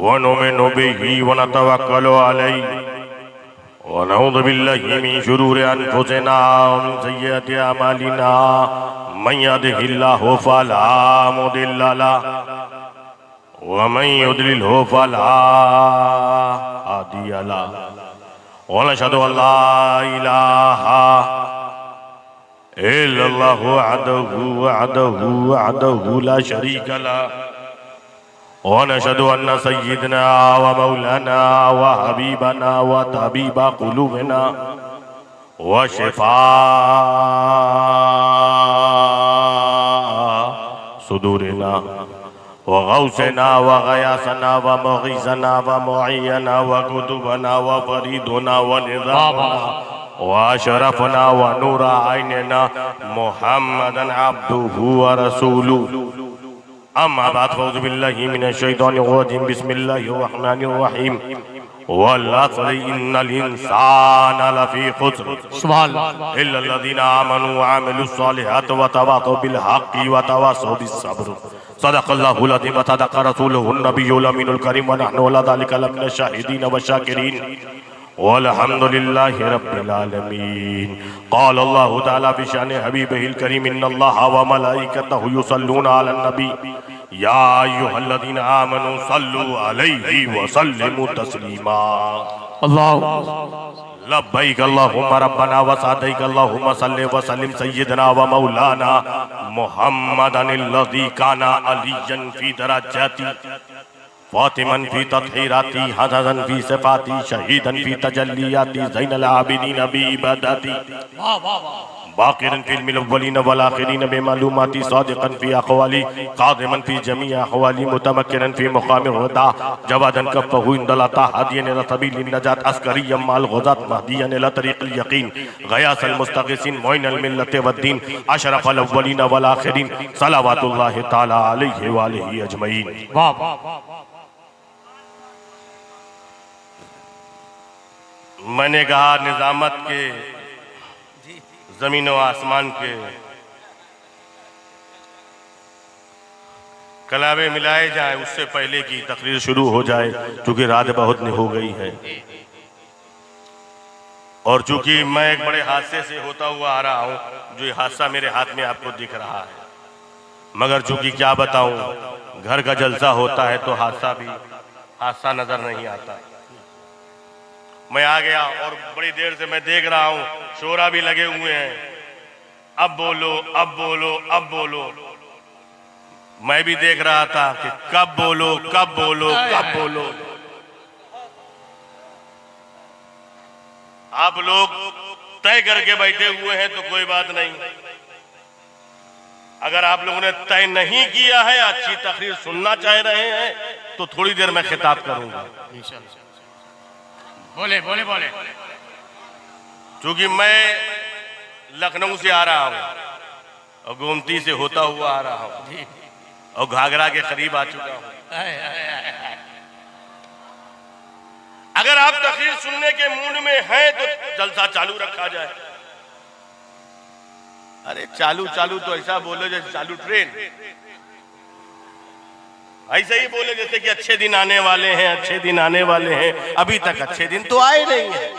व नुमिनु बिही व नतवक्कलु अलैहि व नऊज़ु बिल्लाहि मिन शुरूरि अनफुसिना व मिन सय्यिआति अमालिना मन यहदिहिल्लाहु फला मुदिल्ल लहु व मन युद्लिल्हु फला हादिय लहु व नशहदु अल्ला इलाहा इल्लल्लाहु वहदहु ला शरीका लहु व नशहदु अन्ना सय्यिदना व मौलाना व हबीबना व तबीबा कुलूबिना व शिफा सुदूरिना व गौसना व गयासना व मुगीसना व मुअय्यना व कुतुबना व फरीदना व निज़ामना व अशरफना व नूर आइनना मुहम्मदन अब्दुहु व रसूलुहु अम्मा बाद फ़अऊज़ु बिल्लाहि मिनश शैतानिर रजीम बिस्मिल्लाहिर रहमानिर रहीम वल अस्र इन्नल इंसाना लफ़ी खुस्र इल्लल्लज़ीना आमनू व अमिलुस सालिहाति व तवासौ बिल हक़्क़ि व तवासौ बिस सब्र सदक़ल्लाहुल अज़ीम व सदक़ रसूलुहुन नबियुल अमीनुल करीम व नहनु अला ज़ालिका लमिनश शाहिदीन व शाकिरीन वल्हम्दुलिल्लाहि रब्बिल आलमीन। क़ाल अल्लाहु तआला फी शानि हबीबिहिल करीम इन्नल्लाहा व मलाइकतहु युसल्लूना अलन नबी या अय्युहल्लज़ीना आमनू सल्लु अलैहि व सल्लिमू तस्लीमा। अल्लाहु लब्बैक अल्लाहुम्मा रब्बना व सअदैक अल्लाहुम्मा सल्लि व सल्लिम सय्यिदना व मौलाना मुहम्मदनिल्लज़ी काना अलिय्यन फी दरजाती फातिमन फी तत्हीराती हसन फी सिफाती शहीदन फी तजल्लियाती ज़ैनल आबिदीन बी इबादती बाक़िरन फिल अव्वलीन वल आखिरीन बिमालूमाती सादिक़न फी अक़वाली क़ादिमन फी जमीअ अहवाली मुतमक्किनन फी मुक़ामिर हुदा जवादन कफ़हु इंदल अता हादियन इला सबीलिन नजात अस्करिय्यम माल गुज़ात महदियन इला तरीक़िल यक़ीन ग़यासल मुस्तग़ीसीन मुइनल मिल्लत वद्दीन अशरफ़ल अव्वलीन वल आखिरीन सलावतुल्लाहि तआला अलैहि व आलिहि अजमईन। मैंने कहा निजामत के जमीन व आसमान के कलावे मिलाए जाए उससे पहले की तकरीर शुरू हो जाए, चूंकि रात बहुत हो गई है और चूंकि मैं एक बड़े हादसे से होता हुआ आ रहा हूं, जो ये हादसा मेरे हाथ में आपको दिख रहा है, मगर चूंकि क्या बताऊं, घर का जलसा होता है तो हादसा नजर नहीं आता। मैं आ गया और बड़ी देर से मैं देख रहा हूं, शोरा भी लगे हुए हैं, अब बोलो अब बोलो अब बोलो। मैं भी देख रहा था कि कब बोलो कब बोलो कब बोलो। आप लोग तय करके बैठे हुए हैं तो कोई बात नहीं, अगर आप लोगों ने तय नहीं किया है, अच्छी तकरीर सुनना चाह रहे हैं तो थोड़ी देर में खिताब करूंगा। बोले बोले बोले। क्योंकि मैं लखनऊ से आ रहा हूँ और गोमती से होता हुआ आ रहा हूँ और घाघरा के करीब आ चुका हूँ। अगर आप तकरीर सुनने के मूड में हैं तो जलसा चालू रखा जाए। अरे चालू चालू तो ऐसा बोलो जैसे चालू ट्रेन, ऐसे ही बोले जैसे कि अच्छे दिन आने वाले हैं, अच्छे दिन आने वाले हैं। अभी तक अच्छे दिन तो आए नहीं हैं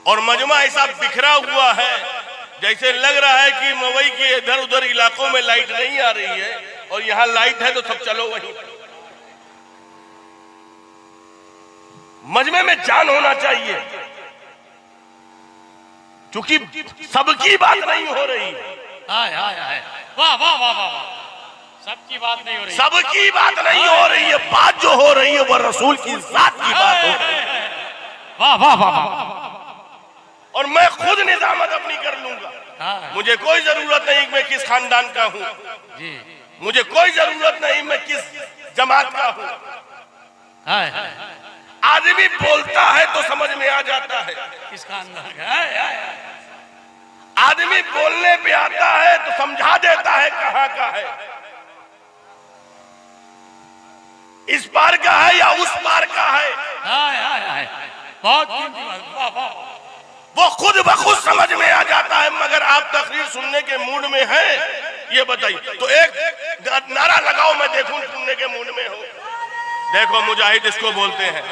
और मजमा ऐसा बिखरा हुआ है जैसे लग रहा है कि मवई के इधर उधर इलाकों में लाइट नहीं आ रही है और यहाँ लाइट है तो सब चलो वहीं। मजमे में जान होना चाहिए, क्योंकि सबकी बात नहीं हो रही। वाह वाह वाह वाह, सबकी बात नहीं हो रही, सबकी बात नहीं हो रही है। बात जो हो रही है वो रसूल की जात की बात हो रही है। वाह वाह वाह वाह। और मैं खुद निजामत अपनी कर लूंगा, मुझे कोई जरूरत नहीं मैं किस खानदान का हूँ, मुझे कोई जरूरत नहीं मैं किस जमात का हूँ। आदमी बोलता है तो समझ में आ जाता है किस खानदान का है। आदमी बोलने पे आता है तो समझा देता है कहां का है, इस पार का है या उस पार का है। बहुत वो खुद ब खुद समझ में आ जाता है। मगर आप तकरीर सुनने के मूड में हैं, ये बताइए। तो एक नारा लगा लगाओ, मैं देखूं सुनने के मूड में हो। देखो मुजाहिद इसको बोलते हैं।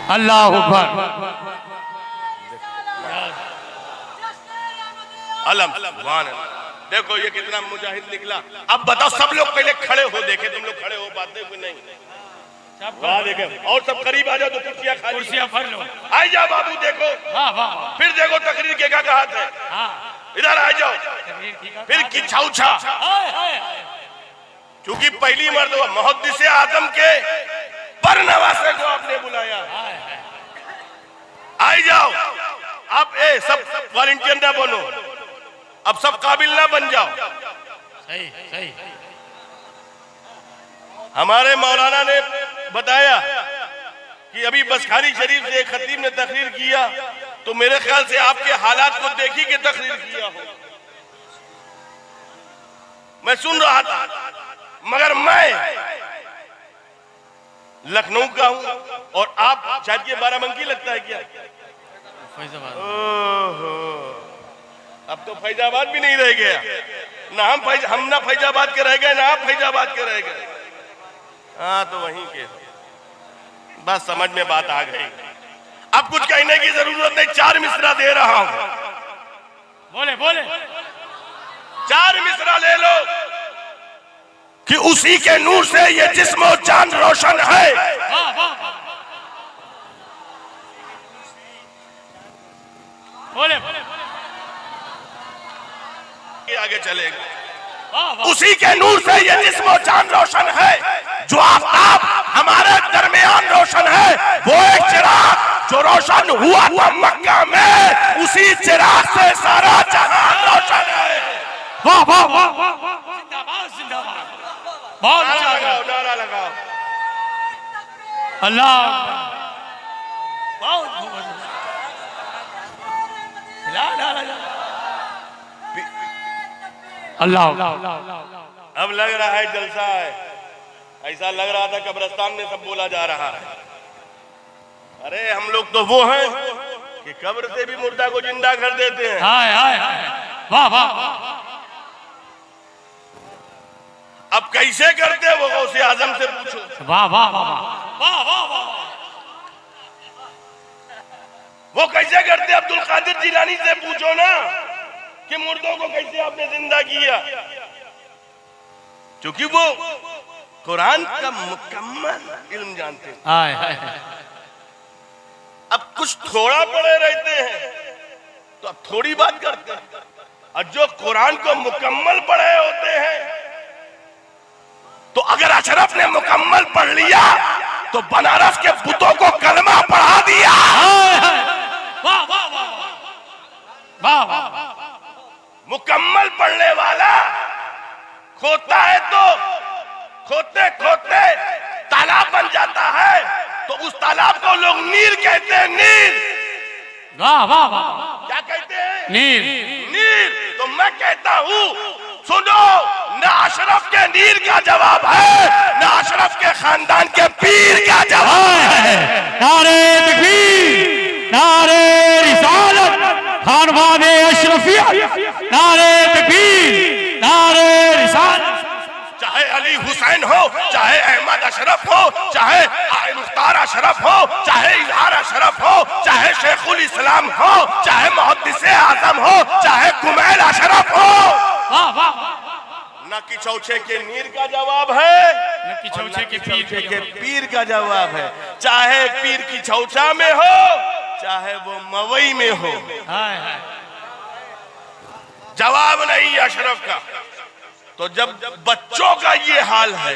अल्लाह अकबर। अलम देखो ये कितना मुजाहिद निकला। अब बताओ सब लोग पहले खड़े हो, देखे तुम लोग खड़े हो पाते हो नहीं? वाह देखे, और सब करीब आ जाओ तो कुर्सियां भर लो। आ जाओ बाबू, देखो फिर देखो तकरीर के क्या हाथ है। इधर आ जाओ, फिर किछाउछा, क्योंकि पहली मर्तबा मुहद्दिस आजम के बरनवासे को आपने बुलाया। आ जाओ, अब सब वॉलंटियर ना बनो, अब सब काबिल ना बन जाओ। सही सही। हमारे मौलाना ने बताया कि अभी बसखारी शरीफ से एक खतीब ने तकरीर किया, तो मेरे ख्याल से आपके हालात को देखी के तकरीर किया हो। मैं सुन रहा था, मगर मैं लखनऊ का हूं और आप शायद के बाराबंकी लगता है क्या? ओहो, अब तो फैजाबाद भी नहीं रह गया ना। हम ना फैजाबाद के रह गए ना आप फैजाबाद के रह गए। हाँ तो वहीं के, बस समझ में बात आ गई। अब कुछ कहने की जरूरत नहीं, 4 मिसरा दे रहा हूं। बोले बोले 4 मिसरा ले लो कि उसी के नूर से ये जिस्म और जान रोशन है। बोले आगे चलेगा। उसी के नूर से ये जिस्म और जान रोशन है, जो आफताब हमारे दरमियान रोशन है। वो एक चिराग जो रोशन हुआ था मक्का में, उसी चिराग से सारा जहान रोशन है। वाह वाह वाह वाह, जिंदाबाद जिंदाबाद, बहुत लगाओ, नारा लगाओ। अल्लाह बहुत अल्लाह। अब लग रहा है जलसा है, ऐसा लग रहा था कब्रिस्तान में सब बोला जा रहा है। अरे हम लोग तो वो हैं कि कब्र से भी मुर्दा को जिंदा कर देते हैं। हाय हाय हाय, वाह वाह। अब कैसे करते वो गौसे आजम से पूछो। वाह वाह वाह वाह वाह वाह। वो कैसे करते अब्दुल कादिर जिलानी से पूछो ना कि मुर्दों को कैसे आपने जिंदा किया, क्योंकि वो कुरान का मुकम्मल इल्म जानते हैं। हाय हाय। अब कुछ थोड़ा पढ़े रहते हैं तो अब थोड़ी बात करते हैं, और जो कुरान को मुकम्मल पढ़े होते हैं, तो अगर अशरफ ने मुकम्मल पढ़ लिया तो बनारस के बुतों को कलमा पढ़ा दिया। वाह वाह वाह वाह वाह। मुकम्मल पढ़ने वाला खोता है तो खोते खोते तालाब बन जाता है, तो उस तालाब को लोग नीर कहते हैं। नीर, वाह वाह वाह, क्या कहते हैं? नीर नीर। तो मैं कहता हूँ सुनो, ना अशरफ के नीर का जवाब है, ना अशरफ के खानदान के पीर का जवाब है। नारे तकबीर, नारे रिसालत, खानवादे अशरफियत, नारे तकबीर, नारे रिसालत। चाहे अली हुसैन हो, चाहे अहमद अशरफ हो, चाहे मुख्तार अशरफ हो, चाहे इजहार अशरफ हो, चाहे शेखुल इस्लाम हो, चाहे मुहद्दिस आजम हो, चाहे कुमैल अशरफ हो। वाह वाह। न किचौछे के नीर का जवाब है, न किचौछे के पीर का जवाब है। चाहे पीर की छौछा में हो, चाहे वो मवई में हो, जवाब नहीं अशरफ का। तो जब बच्चों का ये हाल है,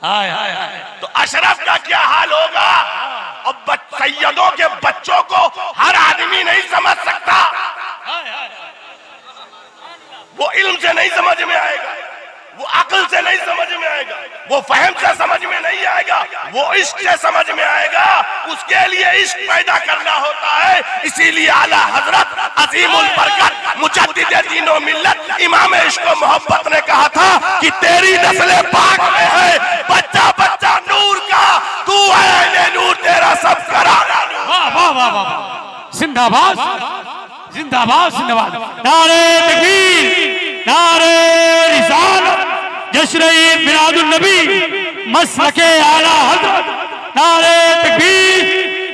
हाय हाय हाय, तो अशरफ का क्या हाल होगा? अब सैयदों के बच्चों को हर आदमी नहीं समझ सकता। वो इल्म से नहीं समझ में आएगा, वो अक्ल से नहीं समझ में आएगा, वो फहम से समझ में नहीं आएगा, वो इश्क से समझ में आएगा। उसके लिए इश्क पैदा करना होता है। इसीलिए आला हजरत अजीमुल बरकत मुजद्दिद दीन व मिल्लत इमाम इश्क व मोहब्बत ने कहा था कि तेरी नस्ल पाक में है बच्चा बच्चा नूर का, तू है नूर, तेरा सब कराना नूर। वाह वाह वाह वाह, जिंदाबाद जिंदाबाद जिंदाबाद। नारे तकबीर, नारे रिसालत। जश्न-ए मिलादुन्नबी मसलके आला हज़रत, नारे तकबीर,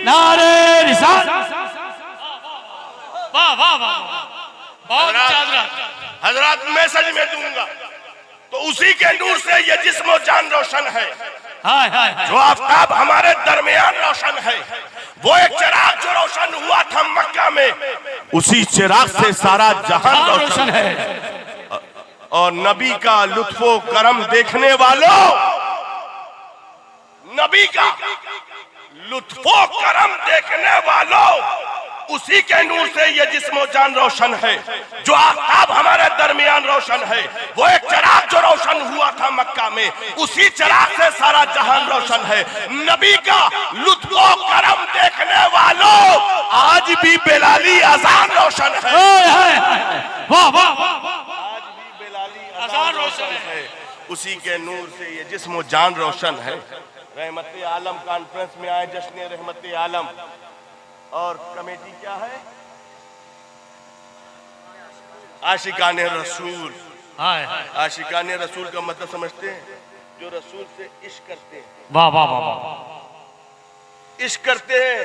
नारे रिसालत। वाह वाह वाह, बहुत अच्छा हजरत मैसेज में दूंगा तो उसी के नूर से ये जिस्म और जान रोशन है। हाय हाय जो आफताब हमारे दरमियान रोशन है, वो एक चिराग जो रोशन हुआ था मक्का में, उसी चिराग से सारा जहां रोशन है। और नबी का लुत्फो करम देखने वालों, नबी का लुत्फो करम देखने वालों, उसी के नूर से ये जिस्म जान रोशन है। जो आफताब हमारे दरमियान रोशन है, वो एक चिराग जो रोशन हुआ था मक्का में, उसी चिराग से सारा जहान रोशन है। नबी का लुत्फो करम देखने वालों, आज भी बेलाली अजान रोशन है। वाह वाह, आज भी बेलाली अजान रोशन है। उसी के नूर से ये जिस्म जान रोशन है। रहमत आलम कॉन्फ्रेंस में आए जश्न रहमत आलम, और कमेटी क्या है? आशिकाने रसूल। आशिकाने रसूल का मतलब समझते हैं? जो रसूल से इश्क करते हैं। वाह वाह वाह, इश्क करते हैं।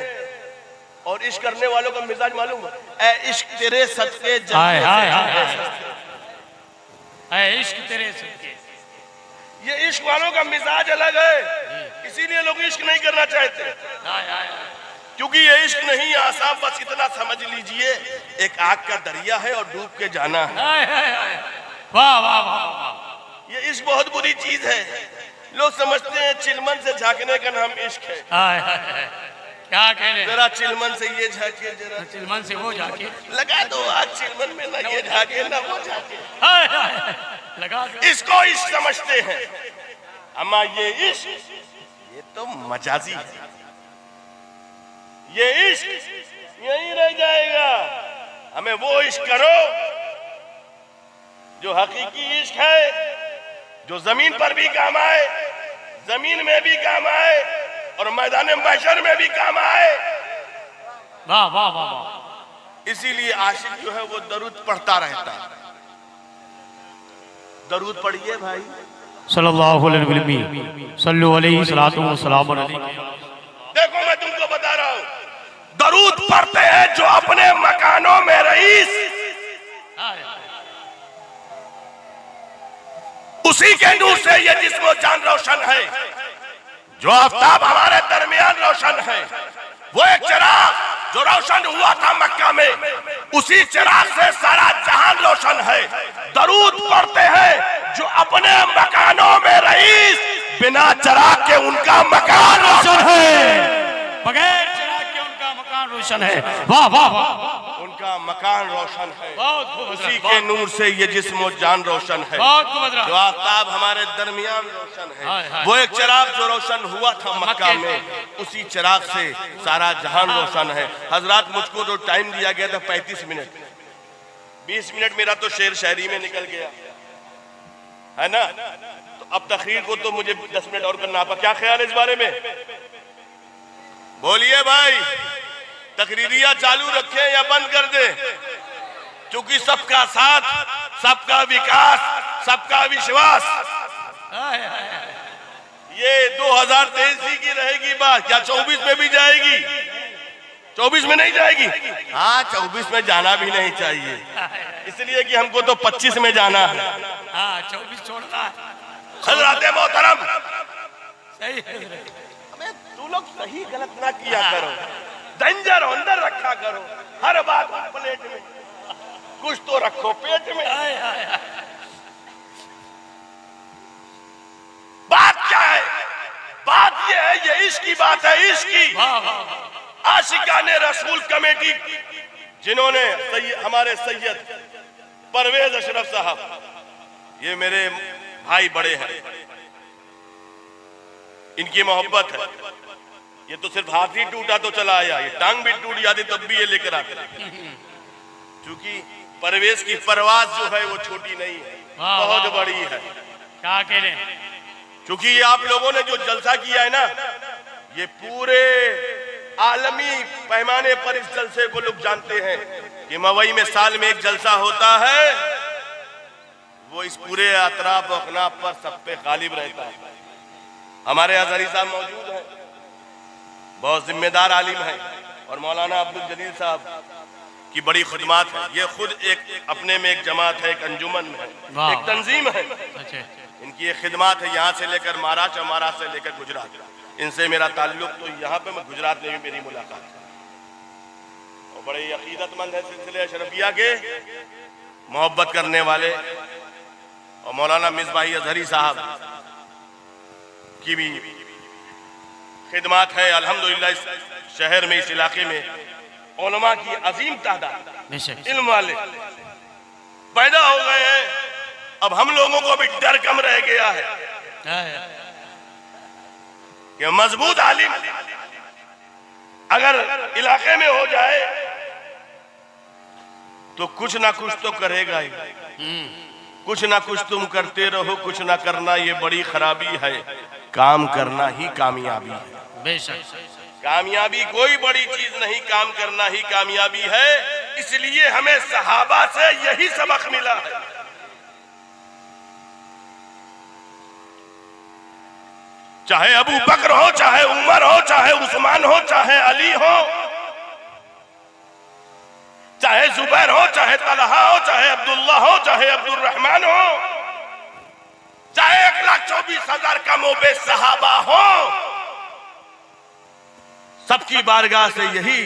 और इश्क करने वालों का मिजाज मालूम है? ए इश्क तेरे सदके हाय हाय हाय, इश्क तेरे सदके। ये इश्क वालों का मिजाज अलग है, इसीलिए लोग इश्क नहीं करना चाहते। क्योंकि ये इश्क नहीं आसान, बस इतना समझ लीजिए एक आग का दरिया है और डूब के जाना है। वाह वाह वाह, ये इश्क बहुत बुरी चीज है। लोग समझते हैं चिलमन से झांकने का नाम इश्क है। क्या कहने, जरा चिलमन से ये झांके, जरा चिलमन से वो झांके, लगा दो आज चिलमन में, ना ये झांके ना वो झांके, लगा दो। इसको इश्क समझते हैं। अम्मा ये इश्क, ये तो मजाजी है। ये इश्क यहीं रह जाएगा। हमें वो इश्क करो जो हकीकी इश्क है, जो जमीन पर भी काम आए, जमीन में भी काम आए और मैदान महशर में भी काम आए। वाह वाह वाह, इसीलिए आशिक जो है वो दरूद पढ़ता रहता है। दरूद पढ़िए भाई, सल्लल्लाहु अलैहि वसल्लम, सल्लु अलैहि सलातु व सलाम अलैहि। देखो मैं तुमको बता रहा हूं, दरूद पढ़ते हैं जो अपने मकानों में रईस, उसी के नूर से ये जिस्म जान रोशन है। जो आफताब हमारे दरमियान रोशन है, वो एक चिराग जो रोशन हुआ था मक्का में, उसी चिराग से सारा जहान रोशन है। दरूद पढ़ते हैं जो अपने मकानों में रईस, बिना चिराग के उनका मकान रोशन है। बगैर चिराग के उनका मकान रोशन है। वाह वाह वाह, उनका मकान रोशन है। बहुत खूब, उसी के नूर से ये जिस्म जान रोशन है। बहुत खूब। जो आफताब हमारे दरमियान रोशन है, वो एक चिराग जो रोशन हुआ था मक्का में, उसी चिराग से सारा जहान रोशन है। हजरात, मुझको जो टाइम दिया गया था 35 मिनट, 20 मिनट मेरा तो शेर शायरी में निकल गया है ना। तो अब तकरीर को तो मुझे 10 मिनट और करना पड़ा। क्या ख्याल है इस बारे में? बोलिए भाई, तकरीरिया चालू रखें या बंद कर दें? क्योंकि सबका साथ, सबका विकास, सबका विश्वास, ये 2023 की रहेगी बात। क्या 24 में भी जाएगी? 24 में नहीं जाएगी? हाँ, 24 में जाना भी नहीं चाहिए, इसलिए कि हमको तो 25 में जाना है। 24 छोड़ना है। हज़रात मोहतरम, सही है। तू लोग सही गलत ना किया करो, डेंजर अंदर रखा करो। हर बात प्लेट में, कुछ तो रखो पेट में। बात क्या है? बात ये है, ये इश्क की बात है, इश्क की। आशिकाने रसूल कमेटी, जिन्होंने हमारे सैयद परवेज अशरफ साहब, ये मेरे भाई बड़े हैं, इनकी मोहब्बत है। ये तो सिर्फ हाथ ही टूटा तो चला आया, ये टांग भी टूट जाती तब भी ये लेकर आते। क्योंकि परवेज की परवाज जो है वो छोटी नहीं है, बहुत बड़ी है। क्या कह रहे हैं? क्योंकि ये आप लोगों ने जो जलसा किया है ना, ये पूरे आलमी पैमाने पर इस जलसे को लोग जानते हैं कि मवई में साल में एक जलसा होता है, वो इस पूरे अतराफ व अखनाफ पर सब पे गालिब रहता है। हमारे अजहरी साहब मौजूद हैं, बहुत जिम्मेदार आलिम हैं, और मौलाना अब्दुल जलील साहब की बड़ी खिदमत है। ये खुद एक अपने में एक जमात है, एक अंजुमन है, एक तंजीम है। इनकी ये खिदमत है, यहाँ से लेकर महाराष्ट्र और महाराष्ट्र से लेकर गुजरात। इनसे मेरा ताल्लुक तो यहाँ पे, मैं गुजरात में भी मेरी मुलाकात है, और बड़े अकीदतमंद है सिलसिले अशरफिया के, मोहब्बत करने वाले। और मौलाना मिसबाही अजहरी साहब की भी खिदमत है अल्हम्दुलिल्लाह। इस शहर में, इस इलाके में उलमा की अजीम तादाद, इल्म वाले पैदा हो गए हैं। अब हम लोगों को भी डर कम रह गया है कि मजबूत आलिम अगर इलाके में हो जाए तो कुछ ना कुछ तो करेगा ही। कुछ ना कुछ तुम करते रहो, कुछ ना करना ये बड़ी खराबी है। काम करना ही कामयाबी है। बेशक कामयाबी कोई बड़ी चीज नहीं, काम करना ही कामयाबी है। इसलिए हमें सहाबा से यही सबक मिला है। चाहे अबू बकर हो, चाहे उमर हो, चाहे उस्मान हो, चाहे अली हो, चाहे जुबैर हो, चाहे तलहा हो, चाहे अब्दुल्ला हो, चाहे अब्दुल रहमान हो, चाहे 1,24,000 कमोबे सहाबा हो, सबकी बारगाह से यही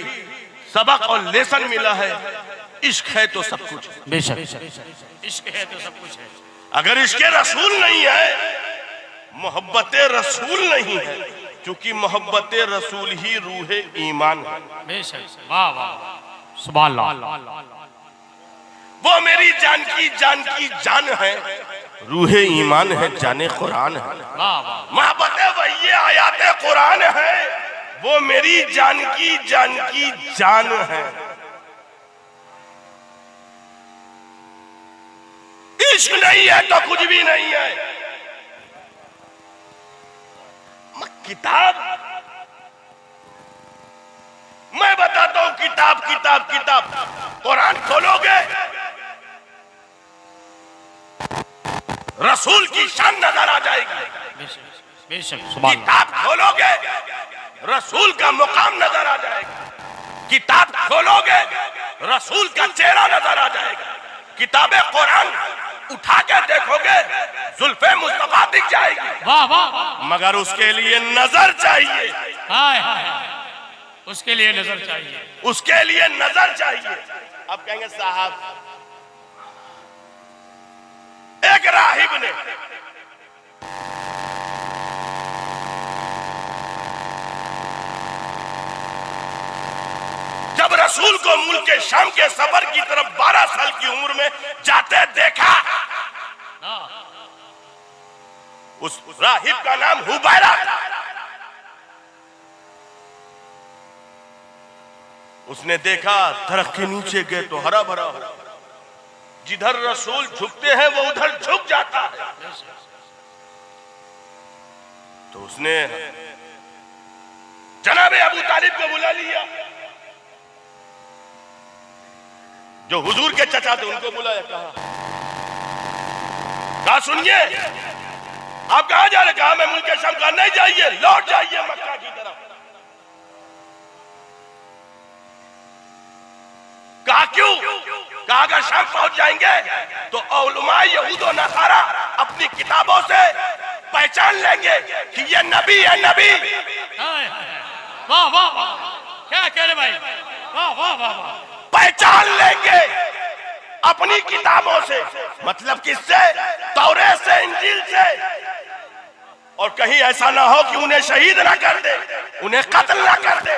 सबक और लेसन मिला है। इश्क है तो सब कुछ है। बेशक इश्क है तो सब कुछ है। अगर इश्क रसूल नहीं है, मोहब्बत रसूल नहीं है, क्योंकि मोहब्बत रसूल ही रूह ईमान है। बेशक वाह वाह सुभान अल्लाह। वो मेरी जान की जान है, रूह ईमान है, जाने कुरान है। मोहब्बत वही आयात कुरान है, वो मेरी जान की जान है। इश्क नहीं है तो कुछ भी नहीं है। किताब मैं बताता हूं, किताब किताब किताब कुरान खोलोगे रसूल की शान नजर आ जाएगी। बेशक सुभान अल्लाह। किताब खोलोगे रसूल का मुकाम नजर आ जाएगा। किताब खोलोगे रसूल का चेहरा नजर आ जाएगा। किताबे कुरान उठा के देखोगे जुल्फे मुस्तफा दिख जाएगी। वाह वाह। मगर उसके लिए नजर चाहिए। हाय हाय, उसके लिए नजर चाहिए, उसके लिए नजर चाहिए। अब कहेंगे साहब, एक राहिब ने जब रसूल को मुल्क शाम के सफर की तरफ 12 साल की उम्र में जाते देखा, उस राहिब का नाम हुबैरा था। उसने देखा दरख्त के नीचे गए तो हरा भरा हो, जिधर रसूल झुकते हैं वो उधर झुक जाता है। तो उसने जनाबे अबू तालिब को बुला लिया, जो हुजूर के चचा थे उनको बुलाया। कहा सुनिए, आप कहां जा रहे? कहा मैं मुल्क शाम। कहा नहीं जाइए, लौट जाइए मक्का की तरफ। कहा क्यों? कहा अगर शाम पहुंच जाएंगे तो उलमा यहूद और नसारा अपनी किताबों से पहचान लेंगे कि ये नबी है। नबी। वाह वाह वाह, क्या कह रहे भाई, वाह वाह वाह वाह। पहचान लेंगे अपनी किताबों से, मतलब किससे? तौरेत से, इंजील से। और कहीं ऐसा ना हो कि उन्हें शहीद ना कर दे, उन्हें कत्ल ना कर दे।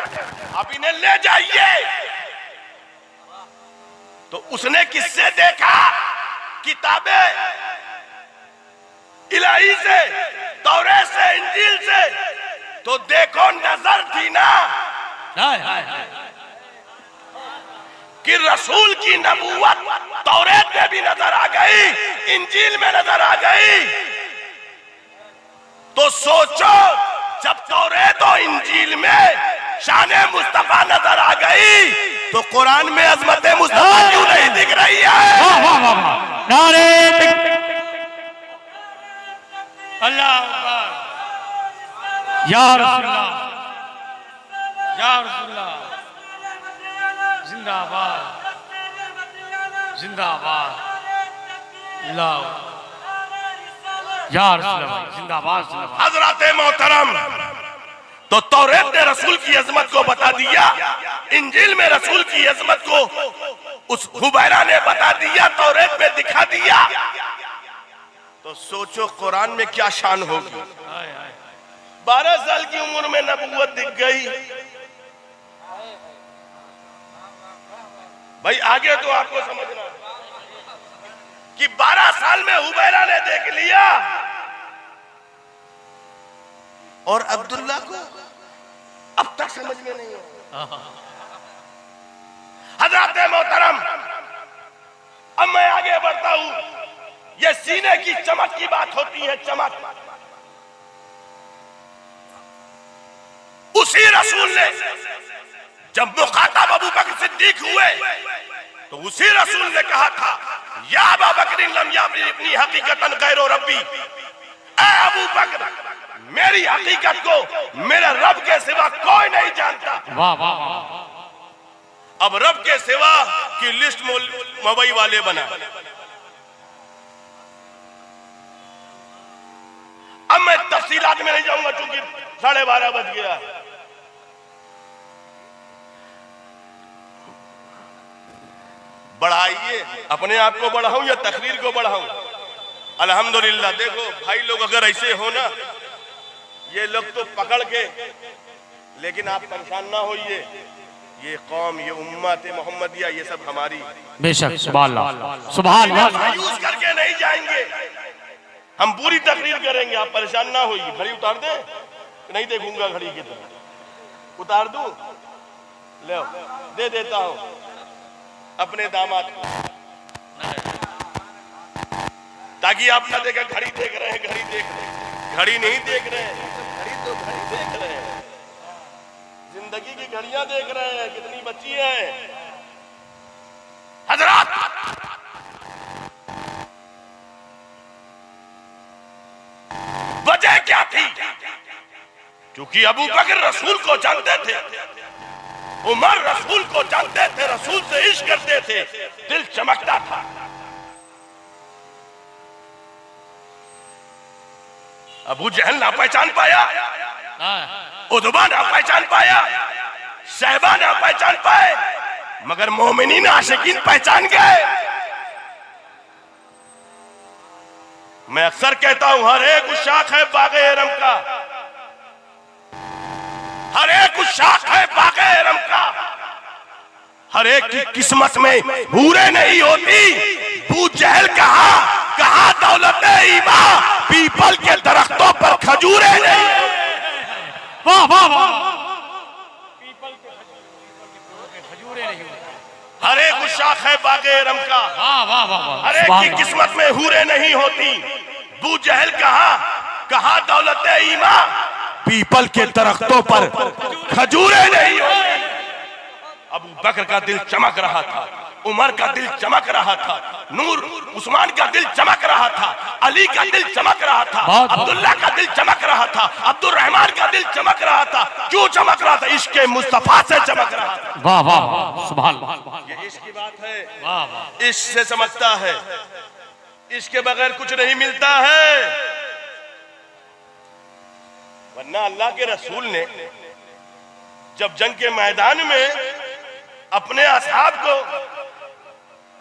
अब इन्हें ले जाइए। तो उसने किससे देखा? किताबें इलाही से, तौरेत से, इंजील से। तो देखो नजर थी ना कि रसूल की नबूवत तौरेत में भी नजर आ गई, इंजील में नजर आ गई। तो सोचो, जब तौरेत और इंजील में शाने मुस्तफा नजर आ गई तो कुरान में अजमत मुस्तफा क्यों नहीं दिख रही है? वाह वाह वाह। नारे अल्लाह अकबर। या रसूलल्लाह, या रसूलल्लाह, जिंदाबाद जिंदाबाद। अल्लाह या रसूलल्लाह, जिंदाबाद जिंदाबाद। हजरत मोहतरम, तो तौरेत ने रसूल की अजमत को बता दिया, इंजील में रसूल की अजमत को उस हुबैरा ने बता दिया, तौरेत में दिखा दिया। तो सोचो कुरान में क्या शान होगी। 12 साल की उम्र में नबूवत दिख गई। भाई आगे तो आपको समझना कि 12 साल में हुबैरा ने देख लिया और अब्दुल्ला को अब तक समझ में नहीं आया। हजरत मोहतरम, अब मैं आगे बढ़ता हूं। ये सीने की चमक की बात होती है, चमक। उसी रसूल ने जब मुखातब अबू बकर सिद्दीक हुए तो उसी रसूल ने कहा था, या अबा बकर लम याबनी हकीकतन गैरो रब्बी, ऐ अबू बकर, मेरी हकीकत को मेरे रब के सिवा कोई नहीं जानता। वाह वाह वाह। अब रब के सिवा की लिस्ट मवई वाले बना। अब मैं तफसीलात में नहीं जाऊंगा क्योंकि 12:30 बज गया। बढ़ाइए, अपने आप को बढ़ाऊं या तकरीर को बढ़ाऊं? अल्हम्दुलिल्लाह। देखो भाई लोग अगर ऐसे हो ना, ये लोग तो पकड़ के, लेकिन आप परेशान ना होइए। ये कौम, ये उम्मत मोहम्मदिया, ये सब हमारी। बेशक, सुभान अल्लाह सुभान अल्लाह। यूज करके नहीं जाएंगे, हम पूरी तकरीर करेंगे, आप परेशान ना होइए। घड़ी उतार दे, नहीं देखूंगा घड़ी की तरफ। उतार दूं? ले दे देता हूं अपने दामाद को, ताकि आप ना देखें घड़ी देख रहे हैं, घड़ी देख रहे हैं। घड़ी नहीं देख रहे हैं, घड़ी तो घड़ी देख रहे हैं, जिंदगी की घड़ियां देख रहे हैं, कितनी बची हैं। हजरात, वजह क्या थी? क्योंकि अबू बकर रसूल को जानते थे, उमर रसूल को जानते थे, रसूल से इश्क करते थे, दिल चमकता था। अबू जहल ना पहचान पाया, उदबा ना पहचान पाया, शहबा ना पहचान पाए, मगर मोमिनीन आशिकीन पहचान गए। मैं अक्सर कहता हूं, हर एक उशाक है बागे हरम का, हर एक उशाक है बागे हरम का। हर एक की किस्मत में हूरे नहीं होती। बू जहल कहा दौलत ईमान, पीपल के दरख्तों पर खजूरे नहीं। वाह वाह वाह। पीपल के खजूरे नहीं होते। हर एक उशाक है बागे हरम का, वाह वाह वाह। हर एक की किस्मत में हूरे नहीं होती। बू जहल कहा दौलत ईमान, पीपल के दरख्तों पर खजूरे नहीं होती। अबू बकर का दिल चमक रहा था, उमर का दिल चमक रहा था, नूर उस्मान का दिल चमक रहा था, अली का दिल चमक रहा था, अब्दुल्ला का दिल चमक रहा था, अब्दुल रहमान का दिल चमक रहा था। क्यों चमक रहा था? इश्क मुस्तफा से चमक रहा था। वाह वाह सुभान अल्लाह। ये इश्क की बात है, वाह वाह। इश्क से चमकता है, इश्क के बगैर कुछ नहीं मिलता है। वरना अल्लाह के रसूल ने जब जंग के मैदान में अपने असहाब को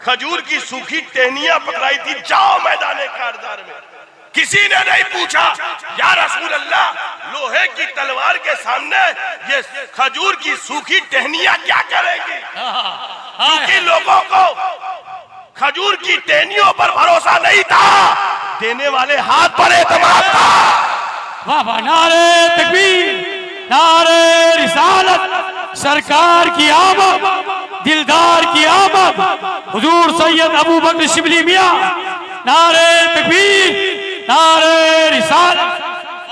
खजूर की सूखी टहनियां पकड़ाई थी, जाओ मैदान कारदार में, किसी ने नहीं पूछा या रसूल अल्लाह, लोहे की तलवार के सामने ये खजूर की सूखी टहनियां क्या करेंगी? क्योंकि लोगों को खजूर की टहनियों पर भरोसा नहीं था, देने वाले हाथ पर एतमाद था। वाह वाह। नारे तकबीर, नारे रिसालत, सरकार की आमद, दिलदार की आमद, हुजूर सैयद अबू बकर शिबली मियां। नारे तकबीर, नारे रिसालत।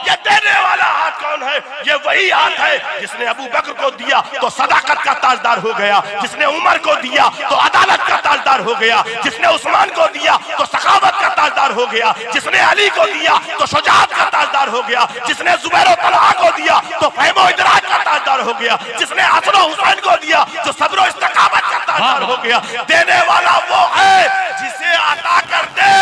ये देने वाला हाथ कौन है? ये वही हाथ है जिसने अबू बकर को दिया तो सदाकत का ताजदार हो गया, जिसने उमर को दिया तो अदालत का ताजदार हो गया, जिसने उस्मान को दिया तो सखावत का ताजदार ताजदार हो गया, जिसने अली को दिया तो शुजाअत का ताजदार हो गया, जिसने जुबैर और तलहा को दिया तो फहमो इदराक का ताजदार हो गया, जिसने हसन और हुसैन को दिया तो सब्र और इस्तकामत का ताजदार हो गया। देने वाला वो है जिसे अता कर दे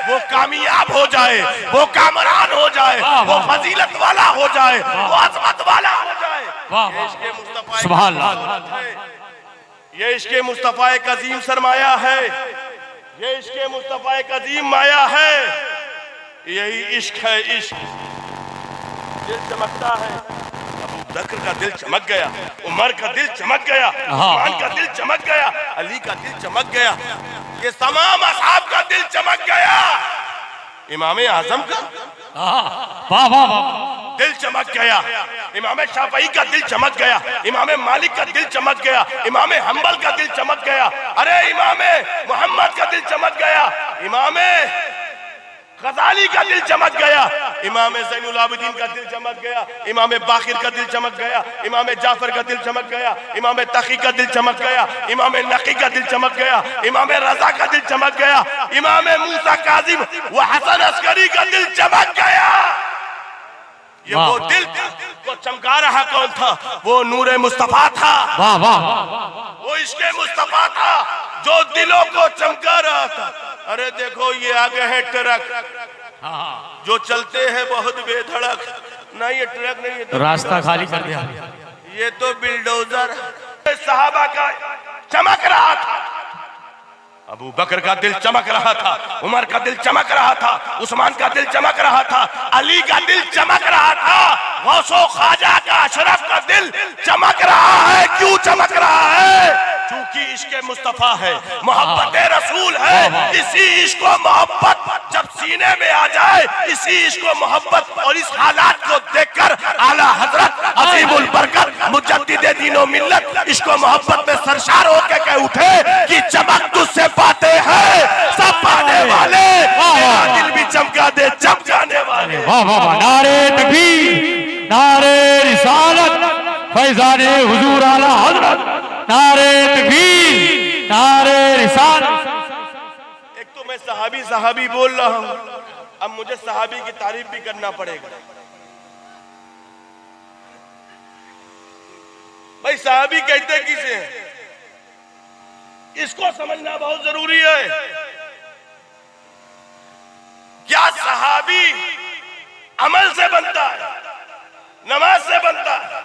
वो कामयाब हो जाए, वो कामरान हो जाए, वो फजीलत वाला हो जाए, वो अजमत वाला हो जाए। ये इश्क़े मुस्तफ़ा सुभान अल्लाह, ये इश्क़े मुस्तफ़ा एक अजीम सरमाया है, ये इश्क़े मुस्तफ़ा एक अजीम माया है। यही इश्क है, इश्क दिल चमकता है। अबू बकर का दिल चमक गया, उमर का दिल चमक गया, उस्मान का दिल चमक गया, अली का दिल चमक गया, ये तमाम असहाब का दिल चमक गया। इमाम आजम का दिल चमक गया, इमाम शाफई का दिल चमक गया, इमाम मालिक का दिल चमक गया, इमाम हम्बल का दिल चमक गया, अरे इमाम मोहम्मद का दिल चमक गया, इमाम गजाली का दिल चमक गया, इमाम ज़ैनुल आबिदीन का दिल चमक गया, इमाम बाकिर का दिल चमक गया, इमाम जाफर का दिल चमक गया, इमाम तकी का दिल चमक गया, इमाम नकी का दिल चमक गया, इमाम रजा का दिल चमक गया, इमाम मूसा काजिम व हसन अस्करी का दिल चमक गया। ये वो दिल को चमका रहा कौन था? वो नूरे मुस्तफा था, वो इश्क़े मुस्तफा था जो दिलों को चमका रहा था। अरे देखो ये आगे है ट्रक जो चलते हैं बहुत बेधड़क, ना ये ट्रक नहीं, ये तो रास्ता खाली कर दिया, ये तो बिल्डोजर। सहाबा का चमक रहा था, अबू बकर का दिल चमक रहा था, उमर का दिल चमक रहा था, उस्मान का दिल चमक रहा था, अली का दिल चमक रहा था, गौसो ख्वाजा का अशरफ का दिल चमक रहा है। क्यों चमक रहा है? क्योंकि इश्क़े मुस्तफा है, मोहब्बत रसूल है। इसी इश्क़ व मोहब्बत जब सीने में आ जाए, इसी इश्क़ व मोहब्बत और इस हालात को देखकर आला हजरत अजीमुल बरकत मुजद्दिद दीन व मिल्लत इश्क़ व मोहब्बत में सरशार होकर कह उठे कि चमक तुझसे पाते हैं सब पाने वाले, तेरा दिल भी चमका दे चमकाने वाले। वाह वाह वाह, नारे तकबीर, नारे रिसालत, फैज़ाने हुजूर आला हज़रत, नारे तकबीर, नारे रिसालत। एक तो मैं सहाबी बोल रहा हूं, अब मुझे सहाबी की तारीफ भी करना पड़ेगा। भाई सहाबी कहते किसे हैं? इसको समझना बहुत जरूरी है। क्या सहाबी अमल से बनता है, नमाज से बनता है,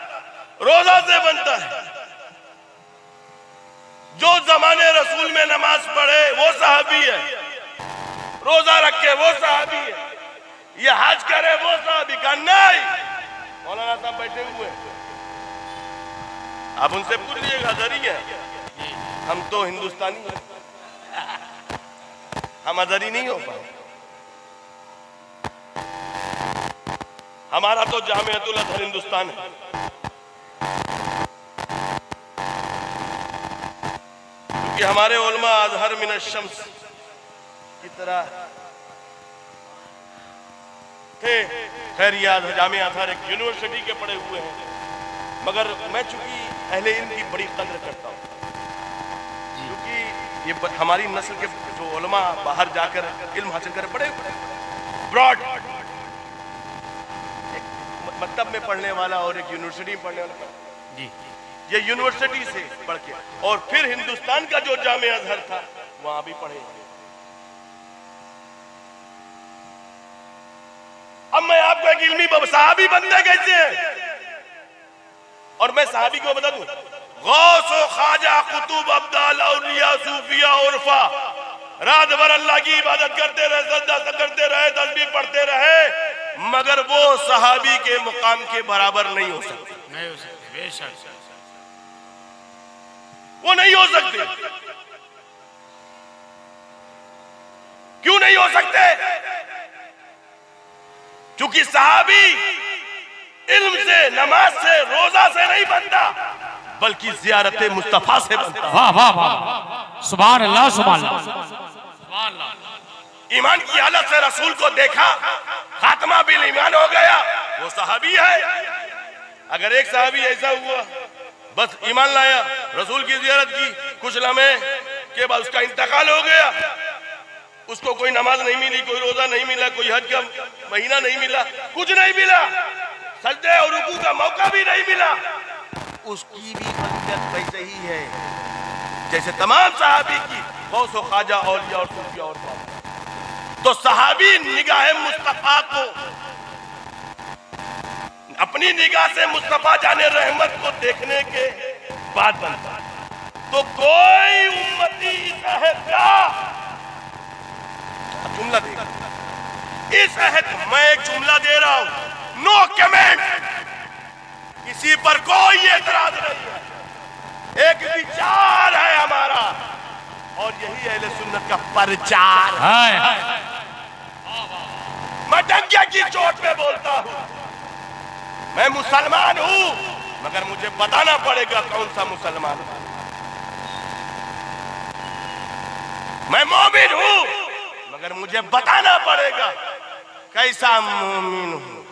रोजा से बनता है? जो जमाने रसूल में नमाज पढ़े वो सहाबी है, रोजा रखे वो सहाबी है, ये हज करे वो सहाबी का नहीं। मौलाना साहब बैठे हुए, आप उनसे पूछ लीजिएगा, अज़हरी है, हम तो हिंदुस्तानी हैं, हम अज़हरी नहीं हो पाए। हमारा तो जामिअतुल अज़हर हिंदुस्तान है। कि हमारे उलमा अज़हर मिन अश-शम्स की तरह थे। खैर ये जामिया अज़हर एक यूनिवर्सिटी के पढ़े हुए हैं, मगर मैं चूंकि अहले इल्म की बड़ी कद्र करता हूँ, क्योंकि ये हमारी नस्ल के जो उलमा बाहर जाकर इल्म हासिल कर बड़े ब्रॉड, एक मकतब में पढ़ने वाला और एक यूनिवर्सिटी में पढ़ने वाला जी, ये यूनिवर्सिटी से पढ़ के और फिर हिंदुस्तान का जो जामिया अज़हर था वहां भी पढ़े। अब मैं आपको एक इल्मी सहाबी बनते कैसे हैं, और मैं सहाबी को बता दूं, गौस व ख्वाजा कुतुब अब्दाल औलिया सूफिया उर्फा रात भर अल्लाह की इबादत करते रहे, सजदा करते रहे, तस्बीह पढ़ते रहे, मगर वो सहाबी के मुकाम के बराबर नहीं हो सकते। नहीं हो सकते, बेशक वो नहीं हो सकते। क्यों नहीं हो सकते? क्योंकि सहाबी इल्म से, नमाज से, रोजा से नहीं बनता, बल्कि ज़ियारत मुस्तफा से बनता। वाह वाह वाह, सुभान अल्लाह, सुभान अल्लाह। ईमान की हालत से रसूल को देखा, खात्मा बिल ईमान हो गया, वो सहाबी है। अगर एक सहाबी ऐसा हुआ, बस ईमान लाया, रसूल की ज़ियारत की, कुछ लम्हे के बाद उसका इंतकाल हो गया, उसको कोई नमाज नहीं मिली, कोई रोजा नहीं मिला, कोई हज का महीना नहीं मिला, कुछ नहीं मिला, सजदे और रुकू का मौका भी नहीं मिला, उसकी भी फजीलत वैसे ही है जैसे तमाम सहाबी की, गौस और ख्वाजा औलिया और सूफिया और बाबा। तो सहाबी निगाह मुस्तफा को, अपनी निगाह से मुस्तफा जाने रहमत को देखने के बाद बनता, तो कोई उम्मती इस अहद का जुमला देगा, इस अहद मैं एक जुमला दे रहा हूं, नो कमेंट, किसी पर कोई एतराज नहीं है, एक विचार है हमारा और यही अहले सुन्नत का प्रचार है। मैं डंके की चोट पे बोलता हूं, मैं मुसलमान हूं, मगर मुझे बताना पड़ेगा कौन सा मुसलमान हूं। मैं मोमिन हूं, मगर मुझे बताना पड़ेगा कैसा मोमिन हूं।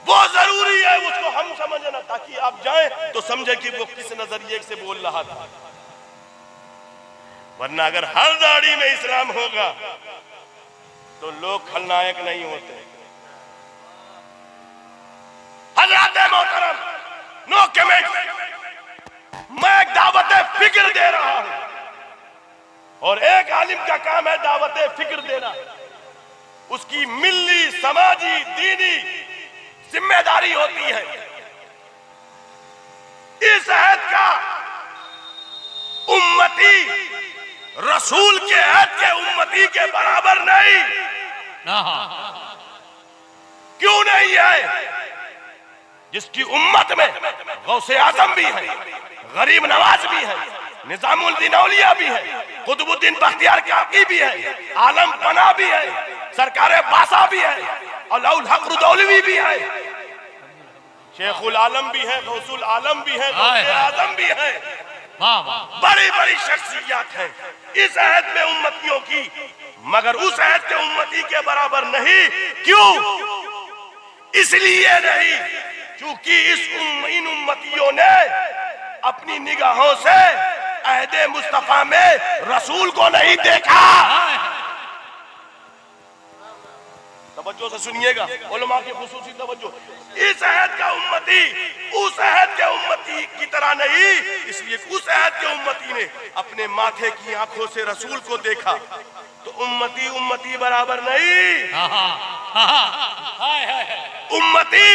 वो जरूरी है उसको हम समझना, ताकि आप जाएं तो समझे कि वो किस नजरिए से बोल रहा था। वरना अगर हर दाढ़ी में इस्लाम होगा तो लोग खलनायक नहीं होते। हज़रात मोहतरम, नो कमेंट, मैं एक दावत फिक्र दे रहा हूं और एक आलिम का काम है दावत फिक्र देना, उसकी मिल्ली समाजी दीनी जिम्मेदारी होती है। इस अहद का उम्मती रसूल के अहद के उम्मती के बराबर नहीं। क्यों नहीं है? जिसकी उम्मत में गौसे आजम भी है, गरीब नवाज भी है, निजामुद्दीन औलिया भी है, कुतुबुद्दीन बख्तियार काकी भी है, आलम पना भी है, सरकारे बासा भी है, अलाउल हक रुदौलवी भी है, शेखुल आलम भी है, गौसुल आलम भी है, गौसे आजम भी है, बड़ी बड़ी शख्सियत है इस अहद में उम्मतियों की, मगर उस अहद के उम्मती के बराबर नहीं। क्यों? इसलिए नहीं क्योंकि इन उम्मतियों ने अपनी निगाहों से अहदे मुस्तफा में रसूल को नहीं देखा। तवज्जो से सुनिएगा, उलमा की खुसूसी तवज्जो। इस अहद का उम्मती उस अहद के उम्मती की तरह नहीं, इसलिए उस अहद के उम्मती ने अपने माथे की आंखों से रसूल को देखा, तो उम्मती उम्मती बराबर नहीं। उम्मती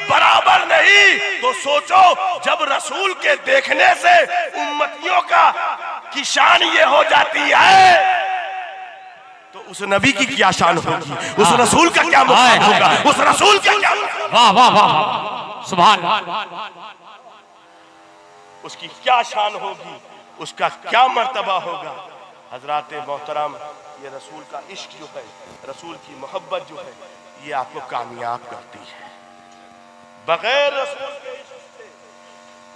बराबर नहीं। तो सोचो, जब रसूल के देखने से उम्मतियों की शान ये हो जाती है, तो उस नबी की क्या शान होगी, उस रसूल का क्या मुकाम होगा, उस रसूल का क्या, वाह वाह वाह, सुभान अल्लाह, उसकी क्या शान होगी, उसका क्या मर्तबा होगा। हजरात मोहतरम, ये रसूल का इश्क जो है, रसूल की मोहब्बत जो है, ये आपको कामयाब करती है। बगैर रसूल के इश्क से,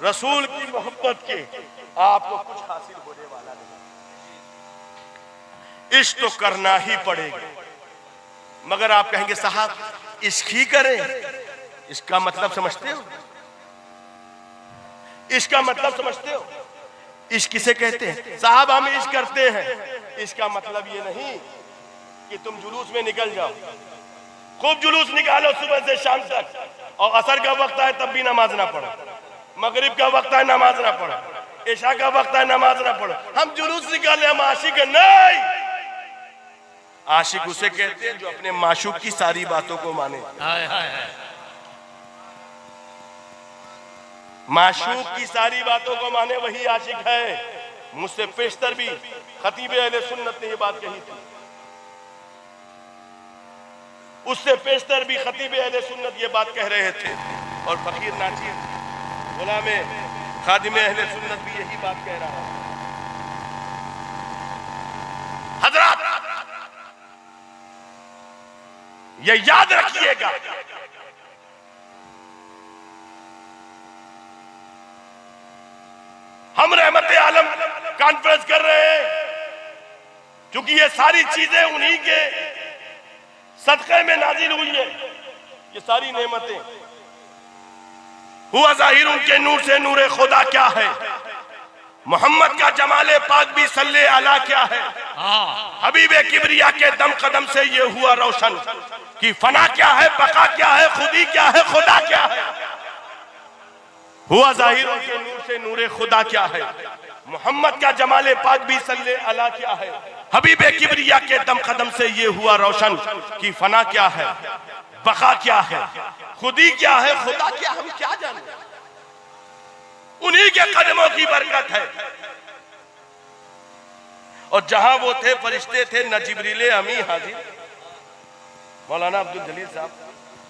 रसूल की मोहब्बत के आपको कुछ हासिल होने वाला नहीं। इश्क तो करना ही पड़ेगा। मगर आप कहेंगे साहब इश्क ही करें, इसका मतलब समझते हो? इसका मतलब समझते हो? इश्क किसे कहते हैं? साहब हम इश्क करते हैं, इसका मतलब ये नहीं कि तुम जुलूस में निकल जाओ, खूब जुलूस निकालो सुबह से शाम तक, और असर का वक्त है तब भी नमाज ना पढ़ो, मगरिब का वक्त है नमाज ना पढ़ो, इशा का वक्त है नमाज ना पढ़ो, हम जुलूस निकाले, हम आशिक नहीं। आशिक उसे कहते हैं जो अपने माशूक की सारी बातों को माने। माशूक की सारी बातों को माने, वही आशिक है। मुझसे पेशतर भी खतीब अहले सुन्नत ने ये बात कही थी, उससे पेशतर भी खतीब अहले सुन्नत ये बात कह रहे थे, और फकीर नाची गुलाम खादिम अहले सुन्नत भी यही बात कह रहा है। हजरात ये याद रखिएगा, हम रहमत आलम कॉन्फ्रेंस कर रहे हैं क्योंकि ये सारी चीजें उन्हीं के सदक़े में नाजिल हुई है। ये सारी नेमतें हुआ ज़ाहिर उनके नूर से नूरे खुदा क्या है, मोहम्मद का जमाले पाक भी सल्ले अला क्या है, हबीबे किबरिया के दम कदम से ये हुआ रोशन कि फना क्या है, बका क्या है, खुदी क्या है, खुदा क्या है। हुआ जाहिरों के नूर से नूरे खुदा क्या है। मोहम्मद का जमाले पाक भी सल्ले अला क्या है, हबीबे किबरिया के दम कदम से ये हुआ रोशन कि फना क्या है, बका क्या है, खुदी क्या है, खुदा क्या, हम क्या जाने। उन्हीं के कदमों की बरकत है। और जहां वो थे फरिश्ते थे न जिब्रील अमी हाजिर, मौलाना अब्दुल जलील साहब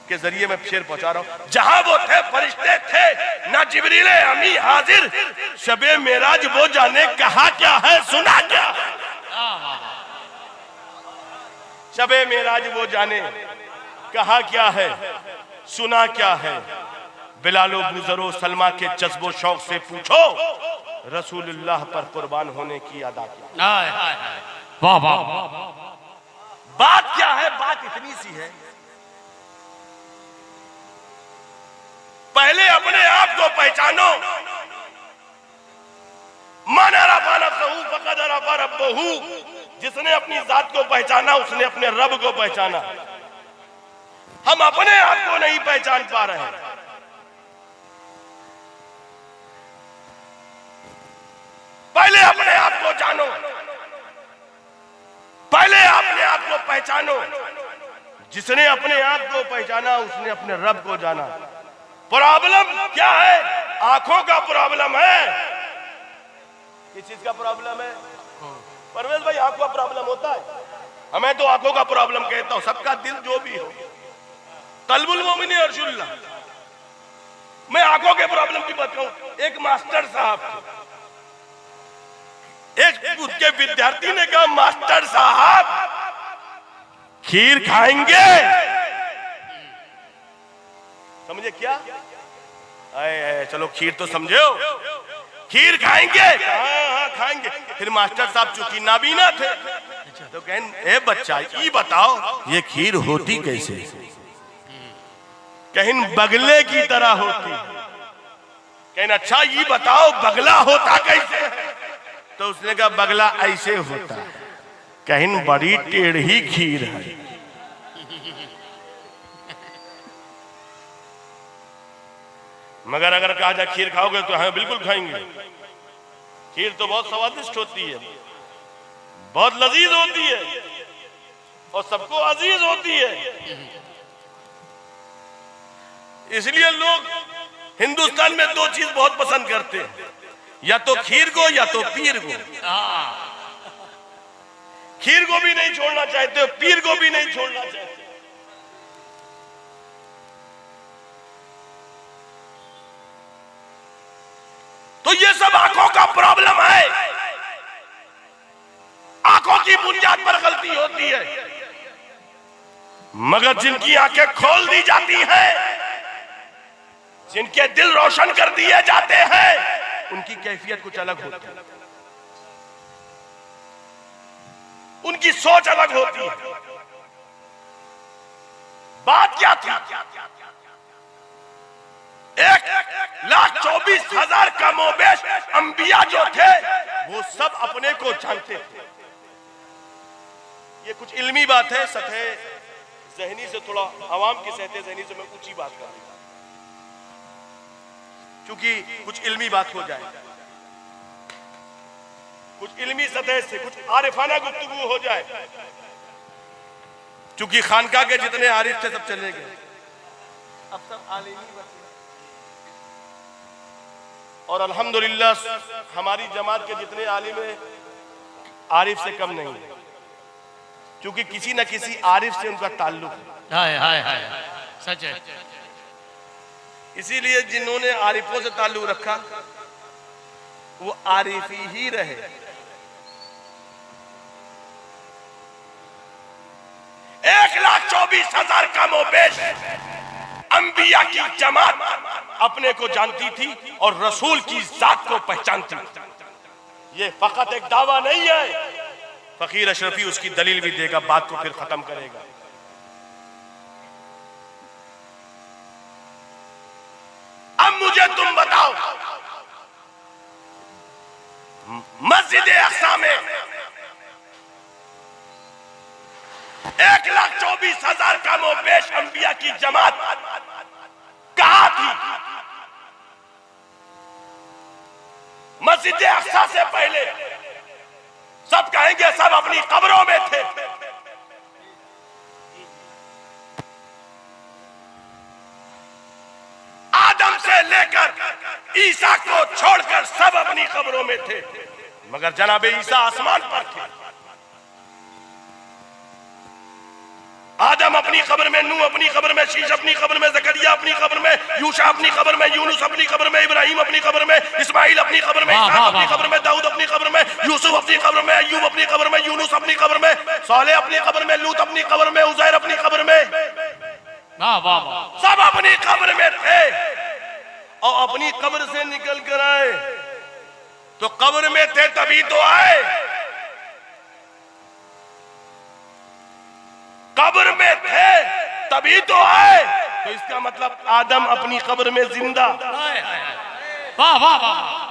के जरिए मैं शेर पहुंचा रहा हूं। जहां वो थे फरिश्ते थे न जिब्रील अमी हाजिर, शबे मेराज वो जाने कहा क्या है, सुना क्या है। शबे मेराज वो जाने कहा क्या है, सुना क्या है। बिलालो बुजरो सलमा के जज्बो शौक से पूछो, रसूलुल्लाह पर कुर्बान होने की अदा क्या। वाह वाह। बात क्या है, बात इतनी सी है, पहले अपने आप को पहचानो। मन अरफा नफ्सहू फक़द अरफा रब्बहू, जिसने अपनी जात को पहचाना उसने अपने रब को पहचाना। हम अपने आप को नहीं पहचान पा रहे हैं। पहले अपने आप को जानो, पहले अपने आप को पहचानो। जिसने अपने आप को पहचाना उसने अपने रब को जाना। प्रॉब्लम क्या है, आंखों का प्रॉब्लम है। किस चीज का प्रॉब्लम है परवेज भाई? आंखों का प्रॉब्लम होता है, हमें तो आंखों का प्रॉब्लम कहता हूं। सबका दिल जो भी हो, कल्बुल मोमिन अर्जुल्ला। मैं आंखों के प्रॉब्लम की बात कहूं। एक मास्टर साहब, एक उसके विद्यार्थी ने कहा, मास्टर साहब खीर खाएंगे? समझे क्या? आए चलो खीर तो समझे हो, खीर खाएंगे? हाँ खाएंगे। फिर मास्टर साहब चूंकि नाबीना थे तो कहें, ए बच्चा ये बताओ ये खीर होती कैसे? कहीं बगले की तरह होती। कहें अच्छा ये बताओ बगला होता कैसे? तो उसने कहा बगला ऐसे होता है। कहीं बड़ी टेढ़ी खीर है। मगर अगर कहा जाए खीर खाओगे तो हाँ बिल्कुल खाएंगे। खीर तो बहुत स्वादिष्ट होती है, बहुत लजीज होती है और सबको अजीज होती है। इसलिए लोग हिंदुस्तान में दो चीज बहुत पसंद करते हैं, या तो खीर को या तो पीर को। खीर को भी नहीं छोड़ना चाहते, पीर को भी नहीं छोड़ना चाहते। तो ये सब आंखों का प्रॉब्लम है। आंखों की बुनियाद पर गलती होती है। मगर जिनकी आंखें खोल दी जाती हैं, जिनके दिल रोशन कर दिए जाते हैं, उनकी कैफियत कुछ अलग होती है, उनकी सोच अलग होती है। बात क्या थी? 1,24,000 कमोबेश अंबिया जो थे वो सब अपने को जानते थे। ये कुछ इल्मी बात है, सतह ज़हनी से थोड़ा अवाम की सतह ज़हनी से मैं ऊंची बात कर रहा हूं, क्योंकि कुछ इल्मी बात हो जाए, कुछ इल्मी सतह से कुछ आरिफाना गुफ्तगू हो जाए। क्योंकि खानका के जितने आरिफ थे सब चले गए, अब सब आलिमी बचे। और अल्हम्दुलिल्लाह हमारी जमात के जितने आलिम आरिफ से कम नहीं, क्योंकि किसी न किसी आरिफ से उनका ताल्लुक है। हाय हाय हाय, सच है। इसीलिए जिन्होंने आरिफों से ताल्लुक रखा वो आरिफी ही रहे। 1,24,000 कमोबेश अंबिया की जमात अपने को जानती थी और रसूल की जात को पहचानती थी। ये फकत एक दावा नहीं है। फकीर अशरफी उसकी दलील भी देगा, बात को फिर खत्म करेगा। अब मुझे तुम बताओ, मस्जिद अक्सा में 1,24,000 कम व बेश अंबिया की जमात कहाँ थी? मस्जिद अक्सा से पहले सब कहेंगे सब अपनी कब्रों में थे। आदम से लेकर ईसा को छोड़कर सब अपनी कब्रों में थे, मगर जनाब ईसा आसमान पर थे। आदम अपनी कब्र में, नूह अपनी कब्र में, शीश अपनी कब्र में, जकरिया अपनी कब्र में, यूशा अपनी कब्र में, यूनुस अपनी कब्र में, इब्राहिम अपनी कब्र में, इस्माइल अपनी कब्र में, इसहाक अपनी कब्र में, दाऊद अपनी कब्र में, यूसुफ अपनी कब्र में, अय्यूब अपनी कब्र में, यूनुस अपनी कब्र में, सालेह अपनी कब्र में, लूत अपनी कब्र में, उज़ैर अपनी कब्र में, सब अपनी कब्र में थे। और अपनी कब्र से निकल कर आए तो कब्र में थे तभी तो आए। कब्र में थे तभी तो आए, तो इसका मतलब आदम अपनी कब्र में जिंदा, वाह वाह वाह,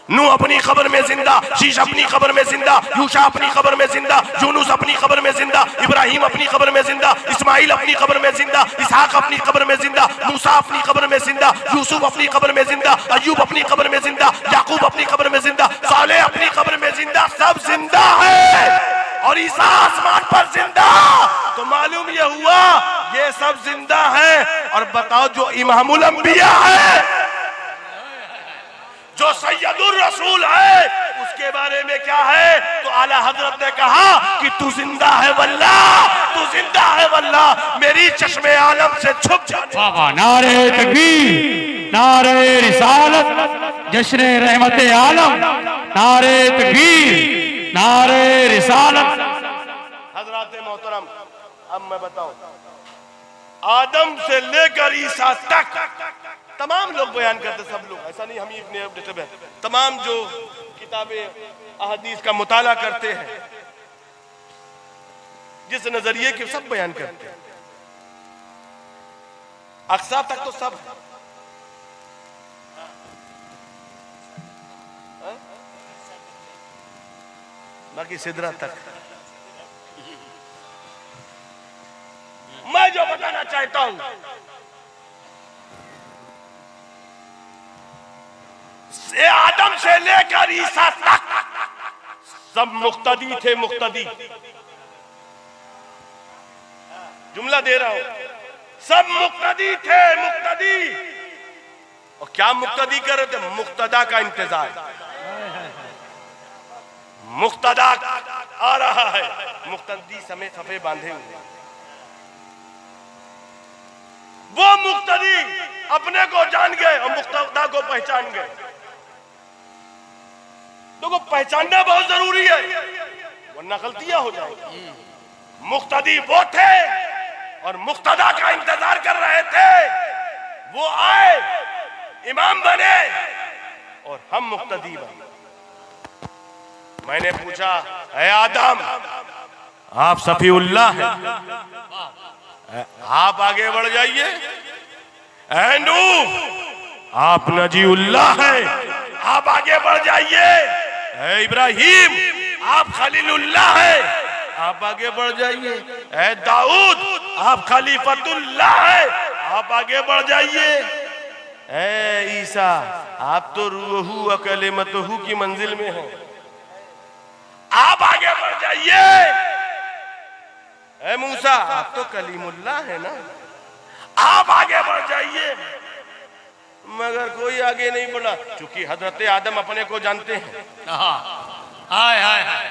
नूह अपनी कब्र में जिंदा, शीश अपनी कब्र में जिंदा, यूशा अपनी कब्र में जिंदा, यूनुस अपनी कब्र में जिंदा, इब्राहिम अपनी कब्र में जिंदा, इस्माइल अपनी कब्र में जिंदा, इसहाक अपनी कब्र में जिंदा, मूसा अपनी कब्र में जिंदा, यूसुफ अपनी कब्र में जिंदा, अय्यूब अपनी कब्र में जिंदा, याकूब अपनी कब्र में जिंदा, सालेह अपनी कब्र में जिंदा, सब जिंदा है। और ईसा आसमान पर जिंदा, तो मालूम ये हुआ ये सब जिंदा है। और बताओ जो इमामुल अंबिया है, जो सैयदुर रसूल है, उसके बारे में क्या है? तो आला हजरत ने कहा कि तू जिंदा है वल्लाह, तू जिंदा है वल्लाह, मेरी चश्मे आलम से छुप जाने। वाह, नारे तकबीर, नारे रिसालत, जश्न रहमत आलम, नारे तकबीर, नारे रिसालत। हजरात मोहतरम, अब मैं बताऊं, आदम से लेकर ईसा तक तमाम लोग बयान करते, सब लोग, ऐसा नहीं हम ही अपने, तमाम जो किताबें अहदीस का मुताला करते हैं, जिस नजरिए के सब बयान करते हैं, अक्सा तक तो सब है। बाकी सिदरा तक। मैं जो बताना चाहता हूं, से आदम से लेकर ईसा तक सब मुक्तदी थे, मुक्तदी, जुमला दे रहा हूं, सब मुक्तदी थे, मुक्तदी। और क्या मुक्तदी कर रहे थे? मुक्तदा का इंतजार, मुक्तदा आ रहा है, मुक्तदी समेत सफे बांधे हुए। वो मुक्तदी अपने को जान गए और मुक्तदा को पहचान गए। तो पहचानना बहुत जरूरी है, वरना गलतियां हो जाएंगी। मुक्तदी वो थे और मुक्तदा का इंतजार कर रहे थे, वो आए, इमाम बने और हम मुक्तदी बने। मैंने पूछा, ऐ आदम, आप सफीउल्लाह हैं, आप आगे बढ़ जाइए। ऐ नूह, आप नजीउल्लाह हैं, आप आगे बढ़ जाइए। ऐ इब्राहिम, आप खलीलुल्लाह हैं, आप आगे बढ़ जाइए। ऐ दाऊद, आप खलीफतुल्लाह हैं, आप आगे बढ़ जाइए। ऐ ईसा, आप तो रूहु व कलिमतहु की मंजिल में हैं, आप आगे बढ़ जाइए। ऐ मूसा, आप तो कलीमुल्लाह है ना, आप आगे बढ़ जाइए। मगर कोई आगे नहीं बढ़ा, क्योंकि हजरत आदम अपने को जानते हैं। हाय हाय हाय,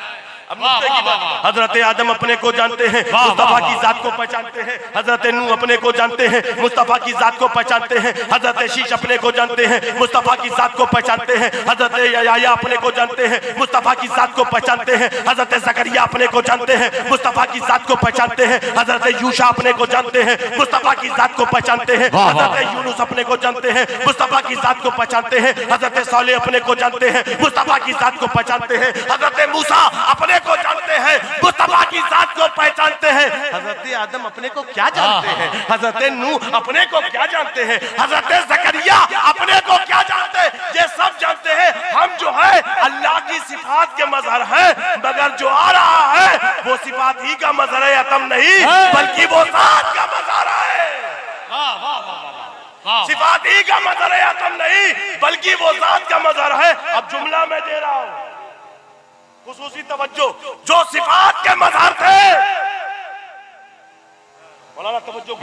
हजरत आदम अपने को जानते हैं, मुस्तफा की जात को पहचानते हैं। हजरत नूह अपने को जानते हैं, मुस्तफा की जात को पहचानते हैं। हजरत शीश अपने को जानते हैं, मुस्तफा की जात को पहचानते हैं। हजरत याया अपने को जानते हैं, मुस्तफा की जात को पहचानते हैं। हजरत जकरिया अपने को जानते हैं, मुस्तफा की जात को पहचानते हैं। हजरत यूशा अपने को जानते हैं, मुस्तफा की जात को पहचानते हैं। हजरत यूनुस अपने को जानते हैं, मुस्तफा की जात को पहचानते हैं। हजरत सालेह अपने को जानते हैं, मुस्तफा की जात को पहचानते हैं। हजरत मूसा अपने को जानते हैं, मुस्तफा की जात को पहचानते हैं। हजरत आदम अपने को क्या जानते हैं, हजरत नूह अपने को क्या जानते हैं, हजरत जकरिया अपने को क्या जानते हैं, ये सब जानते हैं। हम जो है अल्लाह की सिफात के मजहर है, मगर जो आ रहा है वो सिफात ही का मजहर है, अतम नहीं बल्कि वो ज़ात का मजहर है। सिफात ही का मजहर है, अतम नहीं बल्कि वो ज़ात का मजहर है। अब जुमला मैं दे रहा हूं, खुसूसी तवज्जो। जो सिफात के मजहर थे, मौलाना तवज्जो,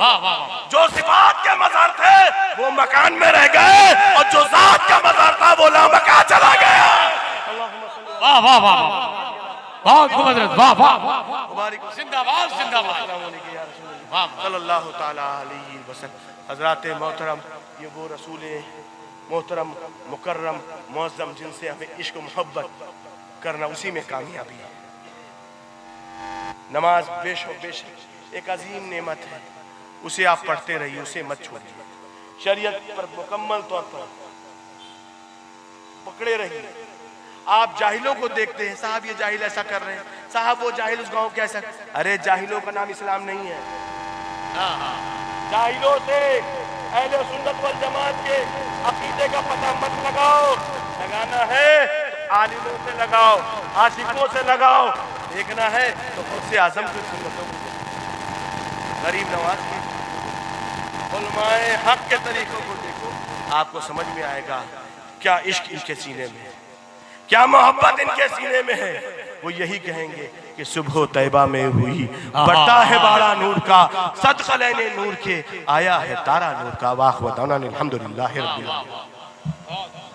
जो सिफात के मजहर थे वो मकान में रह गए, और जो ज़ात का मजहर था वो लामकान चला गया। वाह वाह वाह बहुत खूब हजरत, वाह वाह जिंदाबाद जिंदाबाद सल्लल्लाहु ताला अलैहि वसल्लम। हजरात मोहतरम, ये वो रसूल मोहतरम मुकर्रम मुअज़्ज़म जिनसे हमें इश्क मोहब्बत करना, उसी में कामयाबी है। नमाज बेशक एक अजीम नेमत है, उसे आप पढ़ते रहिए, उसे मत छोड़िए। शरीयत पर मुकम्मल तौर पर पकड़े रहिए। आप जाहिलों को देखते हैं, साहब ये जाहिल ऐसा कर रहे हैं, साहब वो जाहिल उस गांव के ऐसा। अरे जाहिलों का नाम इस्लाम नहीं है। जाहिलों से अहले सुन्नत वल जमात के अकीदे का पता मत लगाओ। लगाना है तो आलिमों से लगाओ, आशिकों से लगाओ। देखना है तो खुद से आजम की सुन्नतों को, गरीब नवाज की, उलमाए हक के तरीकों को देखो, आपको समझ में आएगा क्या इश्क इनके सीने में है, क्या मोहब्बत इनके सीने में है। वो यही कहेंगे कि सुबह तैबा में हुई बढ़ता है बाड़ा नूर का, सदक़लैने नूर के आया है तारा नूर का। वाह व दाना अल्हम्दुलिल्लाह रब्बिल आलमीन।